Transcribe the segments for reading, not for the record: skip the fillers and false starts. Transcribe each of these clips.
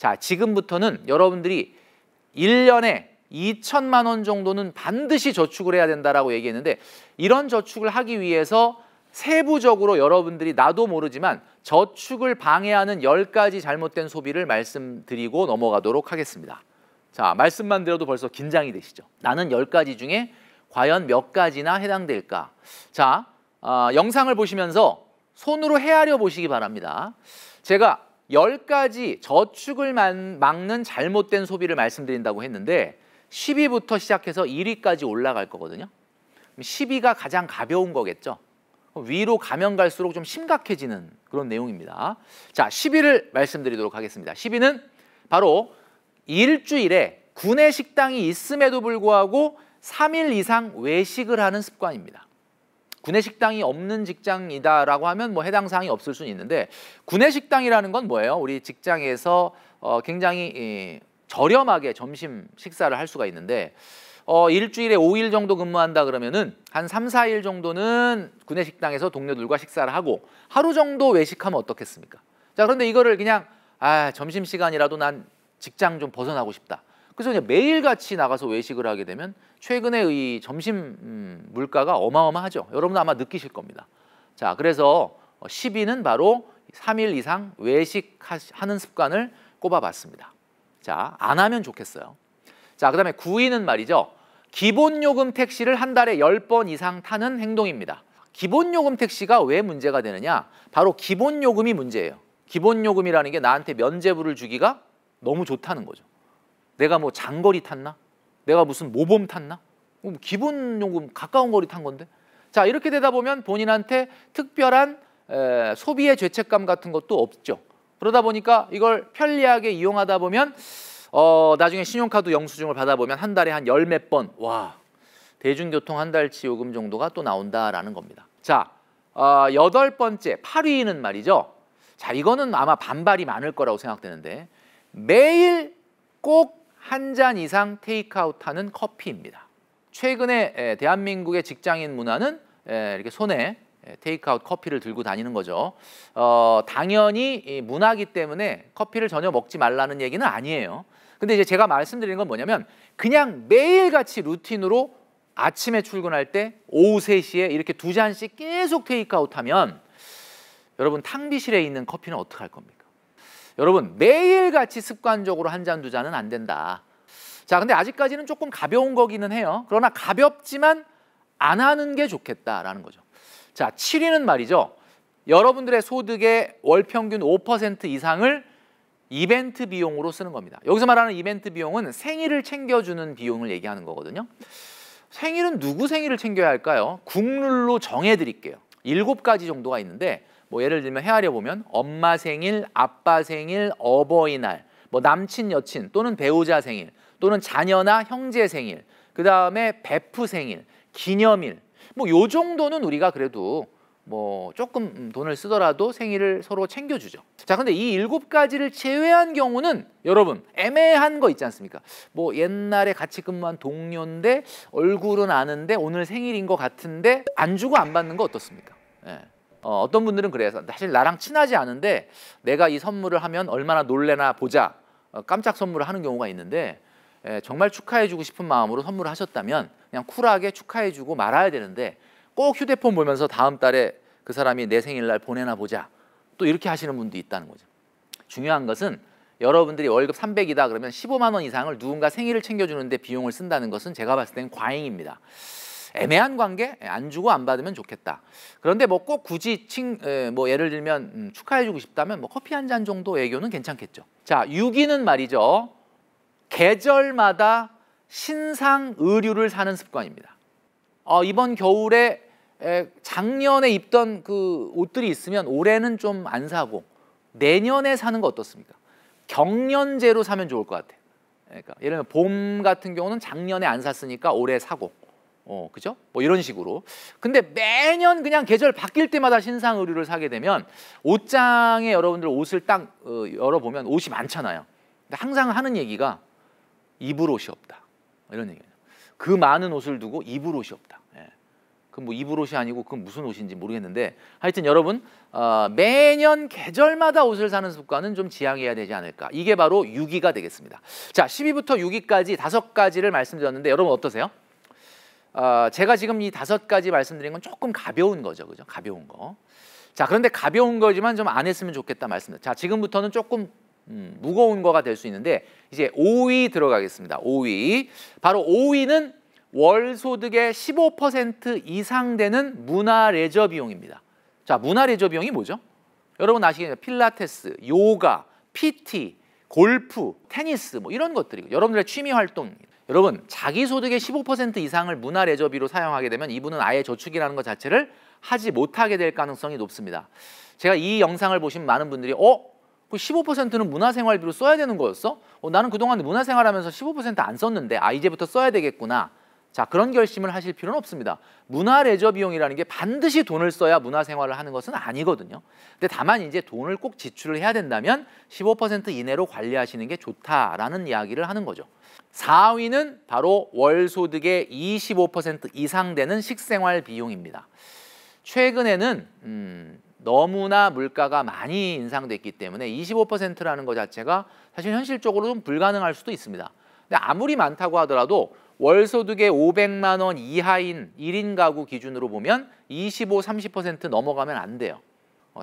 자, 지금부터는 여러분들이 1년에 2천만 원 정도는 반드시 저축을 해야 된다라고 얘기했는데, 이런 저축을 하기 위해서 세부적으로 여러분들이 나도 모르지만 저축을 방해하는 10가지 잘못된 소비를 말씀드리고 넘어가도록 하겠습니다. 자, 말씀만 드려도 벌써 긴장이 되시죠? 나는 10가지 중에 과연 몇 가지나 해당될까? 자, 영상을 보시면서 손으로 헤아려 보시기 바랍니다. 제가 10가지 저축을 막는 잘못된 소비를 말씀드린다고 했는데 10위부터 시작해서 1위까지 올라갈 거거든요. 10위가 가장 가벼운 거겠죠. 위로 가면 갈수록 좀 심각해지는 그런 내용입니다. 자, 10위를 말씀드리도록 하겠습니다. 10위는 바로 일주일에 구내 식당이 있음에도 불구하고 3일 이상 외식을 하는 습관입니다. 구내 식당이 없는 직장이다라고 하면 뭐 해당 사항이 없을 수는 있는데, 구내 식당이라는 건 뭐예요? 우리 직장에서 굉장히 저렴하게 점심 식사를 할 수가 있는데, 일주일에 5일 정도 근무한다 그러면은 한 3, 4일 정도는 구내 식당에서 동료들과 식사를 하고 하루 정도 외식하면 어떻겠습니까? 자, 그런데 이거를 그냥 점심시간이라도 난 직장 좀 벗어나고 싶다. 그래서 그냥 매일같이 나가서 외식을 하게 되면 최근에 이 점심 물가가 어마어마하죠. 여러분도 아마 느끼실 겁니다. 자, 그래서 10위는 바로 3일 이상 외식하는 습관을 꼽아봤습니다. 자, 안 하면 좋겠어요. 자, 그 다음에 9위는 말이죠. 기본요금 택시를 한 달에 10번 이상 타는 행동입니다. 기본요금 택시가 왜 문제가 되느냐? 바로 기본요금이 문제예요. 기본요금이라는 게 나한테 면제부를 주기가 너무 좋다는 거죠. 내가 뭐 장거리 탔나? 내가 무슨 모범 탔나? 기본요금 가까운 거리 탄 건데? 자, 이렇게 되다 보면 본인한테 특별한 소비의 죄책감 같은 것도 없죠. 그러다 보니까 이걸 편리하게 이용하다 보면 나중에 신용카드 영수증을 받아보면 한 달에 한 10몇 번, 와, 대중교통 한 달치 요금 정도가 또 나온다라는 겁니다. 자, 8번째, 8위는 말이죠. 자, 이거는 아마 반발이 많을 거라고 생각되는데, 매일 꼭 한 잔 이상 테이크아웃하는 커피입니다. 최근에 대한민국의 직장인 문화는 이렇게 손에 테이크아웃 커피를 들고 다니는 거죠. 당연히 이 문화이기 때문에 커피를 전혀 먹지 말라는 얘기는 아니에요. 근데 이제 제가 말씀드리는 건 뭐냐면, 그냥 매일같이 루틴으로 아침에 출근할 때 오후 3시에 이렇게 2잔씩 계속 테이크아웃하면 여러분 탕비실에 있는 커피는 어떻게 할 겁니까? 여러분 매일같이 습관적으로 한 잔, 2잔은 안 된다. 자, 근데 아직까지는 조금 가벼운 거기는 해요. 그러나 가볍지만 안 하는 게 좋겠다라는 거죠. 자, 7위는 말이죠. 여러분들의 소득의 월 평균 5% 이상을 이벤트 비용으로 쓰는 겁니다. 여기서 말하는 이벤트 비용은 생일을 챙겨주는 비용을 얘기하는 거거든요. 생일은 누구 생일을 챙겨야 할까요? 국룰로 정해드릴게요. 7가지 정도가 있는데, 뭐 예를 들면 헤아려 보면 엄마 생일, 아빠 생일, 어버이날, 뭐 남친, 여친 또는 배우자 생일, 또는 자녀나 형제 생일, 그 다음에 베프 생일, 기념일, 뭐 요 정도는 우리가 그래도 뭐 조금 돈을 쓰더라도 생일을 서로 챙겨주죠. 자, 근데 이 7가지를 제외한 경우는 여러분 애매한 거 있지 않습니까? 뭐 옛날에 같이 근무한 동료인데 얼굴은 아는데 오늘 생일인 것 같은데 안 주고 안 받는 거 어떻습니까? 예. 어떤 분들은 그래서 사실 나랑 친하지 않은데 내가 이 선물을 하면 얼마나 놀래나 보자, 깜짝 선물을 하는 경우가 있는데, 정말 축하해주고 싶은 마음으로 선물을 하셨다면 그냥 쿨하게 축하해주고 말아야 되는데, 꼭 휴대폰 보면서 다음 달에 그 사람이 내 생일날 보내나 보자, 또 이렇게 하시는 분도 있다는 거죠. 중요한 것은 여러분들이 월급 300이다 그러면 15만 원 이상을 누군가 생일을 챙겨주는데 비용을 쓴다는 것은 제가 봤을 땐 과잉입니다. 애매한 관계, 안 주고 안 받으면 좋겠다. 그런데 뭐 꼭 굳이 뭐 예를 들면 축하해주고 싶다면 뭐 커피 한 잔 정도 애교는 괜찮겠죠. 자, 6위는 말이죠. 계절마다 신상 의류를 사는 습관입니다. 이번 겨울에 작년에 입던 그 옷들이 있으면 올해는 좀 안 사고 내년에 사는 거 어떻습니까? 경년제로 사면 좋을 것 같아요. 그러니까 예를 들면 봄 같은 경우는 작년에 안 샀으니까 올해 사고, 그죠? 뭐 이런 식으로. 근데 매년 그냥 계절 바뀔 때마다 신상 의류를 사게 되면 옷장에 여러분들 옷을 딱 열어보면 옷이 많잖아요. 근데 항상 하는 얘기가 입을 옷이 없다, 이런 얘기예요. 그 많은 옷을 두고 입을 옷이 없다. 예. 그 뭐 이불 옷이 아니고 그건 무슨 옷인지 모르겠는데 하여튼 여러분 매년 계절마다 옷을 사는 습관은 좀 지양해야 되지 않을까. 이게 바로 6위가 되겠습니다. 자, 10위부터 6위까지 5가지를 말씀드렸는데 여러분 어떠세요? 제가 지금 이 5가지 말씀드린 건 조금 가벼운 거죠, 그죠? 가벼운 거. 자, 그런데 가벼운 거지만 좀 안 했으면 좋겠다 말씀드려요. 자, 지금부터는 조금 무거운 거가 될 수 있는데 이제 5위 들어가겠습니다. 5위. 바로 5위는 월 소득의 15% 이상 되는 문화 레저 비용입니다. 자, 문화 레저 비용이 뭐죠? 여러분 아시겠죠? 필라테스, 요가, PT, 골프, 테니스 뭐 이런 것들이고 여러분들의 취미 활동입니다. 여러분 자기 소득의 15% 이상을 문화 레저비로 사용하게 되면 이분은 아예 저축이라는 것 자체를 하지 못하게 될 가능성이 높습니다. 제가 이 영상을 보신 많은 분들이 그 15%는 문화생활비로 써야 되는 거였어? 나는 그동안 문화생활하면서 15%안 썼는데 이제부터 써야 되겠구나. 자, 그런 결심을 하실 필요는 없습니다. 문화 레저 비용이라는 게 반드시 돈을 써야 문화생활을 하는 것은 아니거든요. 근데 다만 이제 돈을 꼭 지출을 해야 된다면 15% 이내로 관리하시는 게 좋다라는 이야기를 하는 거죠. 4위는 바로 월 소득의 25% 이상 되는 식생활 비용입니다. 최근에는 너무나 물가가 많이 인상됐기 때문에 25%라는 것 자체가 사실 현실적으로 좀 불가능할 수도 있습니다. 근데 아무리 많다고 하더라도 월 소득의 500만 원 이하인 1인 가구 기준으로 보면 25, 30% 넘어가면 안 돼요.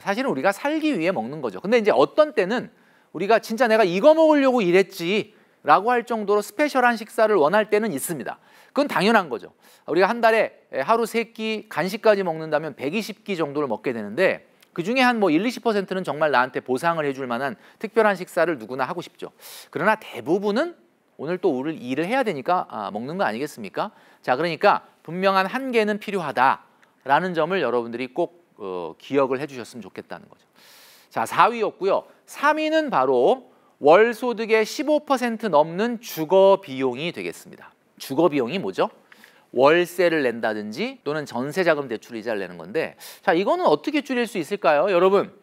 사실은 우리가 살기 위해 먹는 거죠. 근데 이제 어떤 때는 우리가 진짜 내가 이거 먹으려고 일했지 라고 할 정도로 스페셜한 식사를 원할 때는 있습니다. 그건 당연한 거죠. 우리가 한 달에 하루 3끼 간식까지 먹는다면 120끼 정도를 먹게 되는데 그중에 한 뭐 1, 20%는 정말 나한테 보상을 해줄 만한 특별한 식사를 누구나 하고 싶죠. 그러나 대부분은 오늘 또 일을 해야 되니까 먹는 거 아니겠습니까? 자, 그러니까 분명한 한계는 필요하다라는 점을 여러분들이 꼭 기억을 해주셨으면 좋겠다는 거죠. 자, 4위였고요. 3위는 바로 월 소득의 15% 넘는 주거 비용이 되겠습니다. 주거 비용이 뭐죠? 월세를 낸다든지 또는 전세자금 대출 이자를 내는 건데 자, 이거는 어떻게 줄일 수 있을까요? 여러분,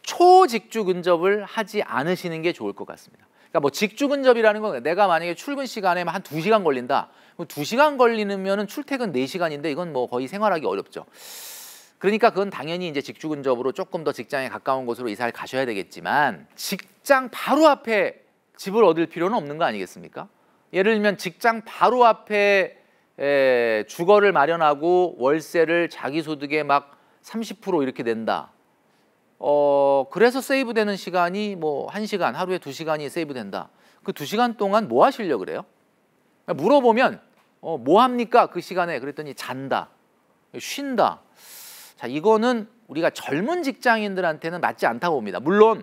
초직주 근접을 하지 않으시는 게 좋을 것 같습니다. 그러니까 뭐 직주 근접이라는 건 내가 만약에 출근 시간에 한 2시간 걸린다. 2시간 걸리면 출퇴근 4시간인데 이건 뭐 거의 생활하기 어렵죠. 그러니까 그건 당연히 이제 직주 근접으로 조금 더 직장에 가까운 곳으로 이사를 가셔야 되겠지만 직장 바로 앞에 집을 얻을 필요는 없는 거 아니겠습니까? 예를 들면 직장 바로 앞에 주거를 마련하고 월세를 자기 소득의 막 30% 이렇게 낸다. 그래서 세이브되는 시간이 뭐 1시간, 하루에 2시간이 세이브된다. 그 2시간 동안 뭐 하시려고 그래요? 물어보면 뭐 합니까? 그 시간에 그랬더니 잔다, 쉰다. 자, 이거는 우리가 젊은 직장인들한테는 맞지 않다고 봅니다. 물론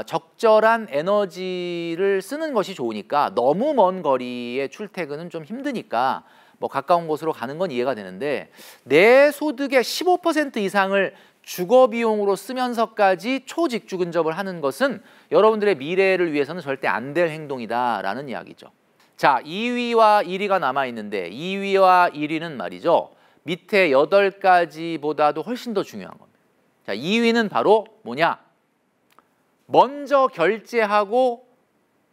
적절한 에너지를 쓰는 것이 좋으니까 너무 먼 거리의 출퇴근은 좀 힘드니까 뭐 가까운 곳으로 가는 건 이해가 되는데 내 소득의 15% 이상을 주거 비용으로 쓰면서까지 초직주 근접을 하는 것은 여러분들의 미래를 위해서는 절대 안 될 행동이다라는 이야기죠. 자, 2위와 1위가 남아있는데 2위와 1위는 말이죠. 밑에 8가지보다도 훨씬 더 중요한 겁니다. 자, 2위는 바로 뭐냐? 먼저 결제하고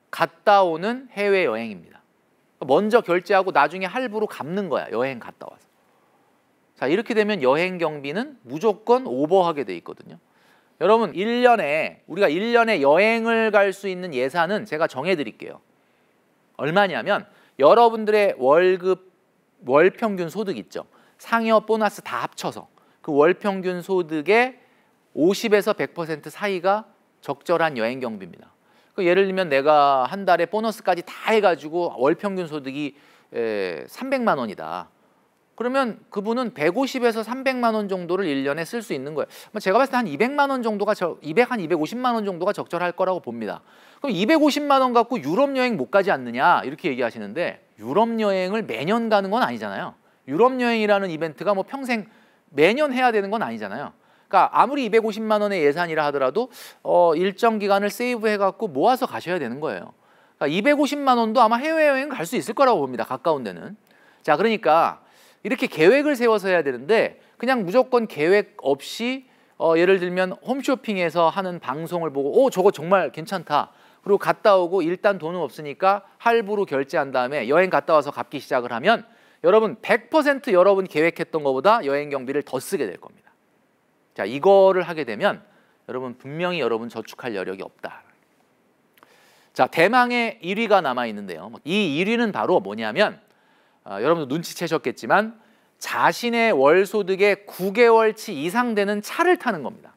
갔다 오는 해외여행입니다. 먼저 결제하고 나중에 할부로 갚는 거야. 여행 갔다 와서. 자, 이렇게 되면 여행 경비는 무조건 오버하게 돼 있거든요. 여러분, 1년에 우리가 1년에 여행을 갈 수 있는 예산은 제가 정해 드릴게요. 얼마냐면 여러분들의 월급, 월 평균 소득 있죠. 상여 보너스 다 합쳐서 그 월 평균 소득의 50에서 100% 사이가 적절한 여행 경비입니다. 예를 들면 내가 한 달에 보너스까지 다 해가지고 월 평균 소득이 300만 원이다. 그러면 그분은 150에서 300만 원 정도를 1년에 쓸 수 있는 거예요. 제가 봤을 때 한 200만 원 정도가 한 250만 원 정도가 적절할 거라고 봅니다. 그럼 250만 원 갖고 유럽 여행 못 가지 않느냐 이렇게 얘기하시는데 유럽 여행을 매년 가는 건 아니잖아요. 유럽 여행이라는 이벤트가 뭐 평생 매년 해야 되는 건 아니잖아요. 그러니까 아무리 250만 원의 예산이라 하더라도 일정 기간을 세이브해 갖고 모아서 가셔야 되는 거예요. 그러니까 250만 원도 아마 해외여행 갈 수 있을 거라고 봅니다. 가까운 데는. 자, 그러니까 이렇게 계획을 세워서 해야 되는데 그냥 무조건 계획 없이 예를 들면 홈쇼핑에서 하는 방송을 보고 저거 정말 괜찮다. 그리고 갔다 오고 일단 돈은 없으니까 할부로 결제한 다음에 여행 갔다 와서 갚기 시작을 하면 여러분 100% 여러분 계획했던 것보다 여행 경비를 더 쓰게 될 겁니다. 자, 이거를 하게 되면 여러분 분명히 여러분 저축할 여력이 없다. 자, 대망의 1위가 남아 있는데요. 이 1위는 바로 뭐냐면 여러분도 눈치채셨겠지만 자신의 월 소득의 9개월치 이상 되는 차를 타는 겁니다.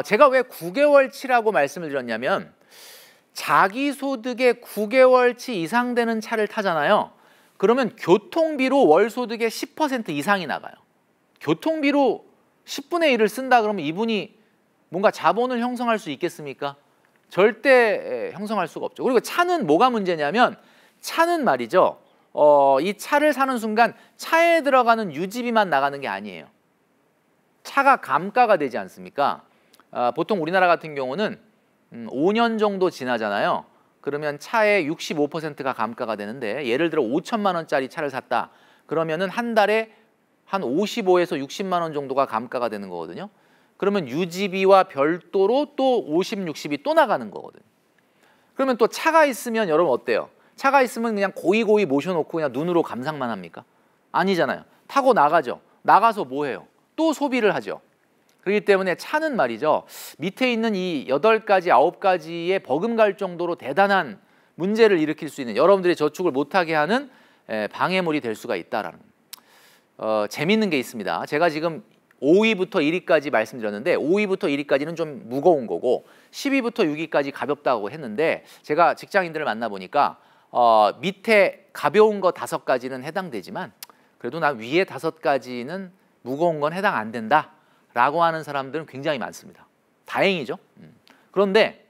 제가 왜 9개월치라고 말씀을 드렸냐면 자기 소득의 9개월치 이상 되는 차를 타잖아요. 그러면 교통비로 월 소득의 10% 이상이 나가요. 교통비로 10분의 1을 쓴다 그러면 이분이 뭔가 자본을 형성할 수 있겠습니까? 절대 형성할 수가 없죠. 그리고 차는 뭐가 문제냐면 차는 말이죠. 이 차를 사는 순간 차에 들어가는 유지비만 나가는 게 아니에요. 차가 감가가 되지 않습니까? 보통 우리나라 같은 경우는 5년 정도 지나잖아요. 그러면 차의 65%가 감가가 되는데 예를 들어 5천만 원짜리 차를 샀다. 그러면은 한 달에 한 55에서 60만 원 정도가 감가가 되는 거거든요. 그러면 유지비와 별도로 또 50, 60이 또 나가는 거거든요. 그러면 또 차가 있으면 여러분 어때요? 차가 있으면 그냥 고이고이 모셔놓고 그냥 눈으로 감상만 합니까? 아니잖아요. 타고 나가죠. 나가서 뭐 해요? 또 소비를 하죠. 그렇기 때문에 차는 말이죠. 밑에 있는 이 8가지, 9가지에 버금갈 정도로 대단한 문제를 일으킬 수 있는 여러분들의 저축을 못하게 하는 방해물이 될 수가 있다라는 재밌는 게 있습니다. 제가 지금 5위부터 1위까지 말씀드렸는데 5위부터 1위까지는 좀 무거운 거고 10위부터 6위까지 가볍다고 했는데 제가 직장인들을 만나보니까 밑에 가벼운 거 5가지는 해당되지만 그래도 난 위에 5가지는 무거운 건 해당 안 된다 라고 하는 사람들은 굉장히 많습니다. 다행이죠. 그런데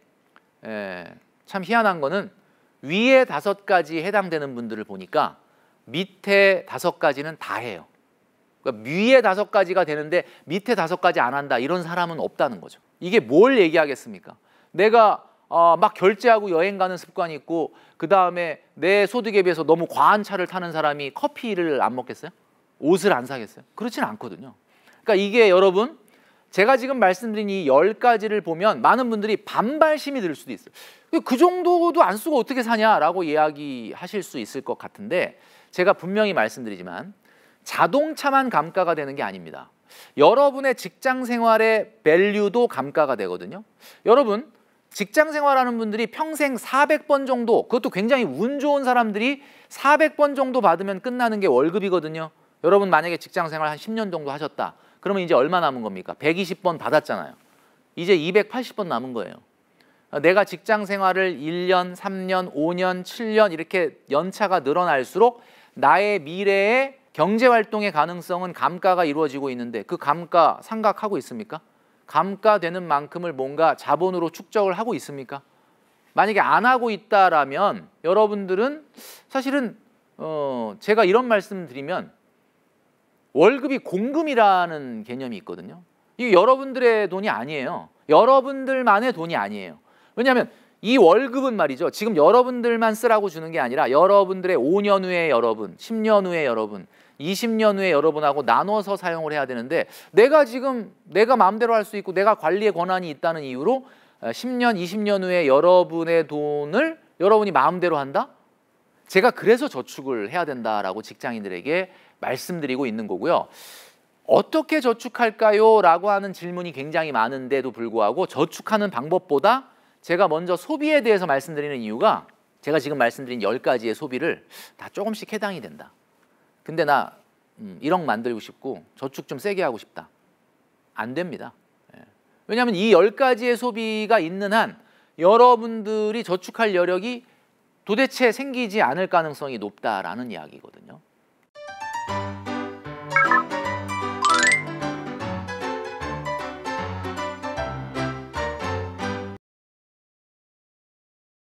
참 희한한 거는 위에 5가지 해당되는 분들을 보니까 밑에 5가지는 다 해요. 그러니까 위에 5가지가 되는데 밑에 5가지 안 한다 이런 사람은 없다는 거죠. 이게 뭘 얘기하겠습니까? 내가 막 결제하고 여행 가는 습관이 있고 그 다음에 내 소득에 비해서 너무 과한 차를 타는 사람이 커피를 안 먹겠어요? 옷을 안 사겠어요? 그렇지는 않거든요. 그러니까 이게 여러분 제가 지금 말씀드린 이 10가지를 보면 많은 분들이 반발심이 들 수도 있어요. 그 정도도 안 쓰고 어떻게 사냐라고 이야기하실 수 있을 것 같은데 제가 분명히 말씀드리지만 자동차만 감가가 되는 게 아닙니다. 여러분의 직장 생활의 밸류도 감가가 되거든요. 여러분 직장 생활하는 분들이 평생 400번 정도, 그것도 굉장히 운 좋은 사람들이 400번 정도 받으면 끝나는 게 월급이거든요. 여러분 만약에 직장 생활 한 10년 정도 하셨다. 그러면 이제 얼마 남은 겁니까? 120번 받았잖아요. 이제 280번 남은 거예요. 내가 직장 생활을 1년, 3년, 5년, 7년 이렇게 연차가 늘어날수록 나의 미래의 경제활동의 가능성은 감가가 이루어지고 있는데 그 감가 생각하고 있습니까? 감가되는 만큼을 뭔가 자본으로 축적을 하고 있습니까? 만약에 안 하고 있다라면 여러분들은 사실은 제가 이런 말씀 드리면 월급이 공금이라는 개념이 있거든요. 이게 여러분들의 돈이 아니에요. 여러분들만의 돈이 아니에요. 왜냐하면 이 월급은 말이죠. 지금 여러분들만 쓰라고 주는 게 아니라 여러분들의 5년 후에 여러분, 10년 후에 여러분, 20년 후에 여러분하고 나눠서 사용을 해야 되는데 내가 지금 내가 마음대로 할 수 있고 내가 관리의 권한이 있다는 이유로 10년, 20년 후에 여러분의 돈을 여러분이 마음대로 한다? 제가 그래서 저축을 해야 된다라고 직장인들에게 말씀드리고 있는 거고요. 어떻게 저축할까요? 라고 하는 질문이 굉장히 많은데도 불구하고 저축하는 방법보다 제가 먼저 소비에 대해서 말씀드리는 이유가 제가 지금 말씀드린 10가지의 소비를 다 조금씩 해당이 된다. 근데 나 1억 만들고 싶고 저축 좀 세게 하고 싶다. 안 됩니다. 왜냐하면 이 10가지의 소비가 있는 한 여러분들이 저축할 여력이 도대체 생기지 않을 가능성이 높다라는 이야기거든요.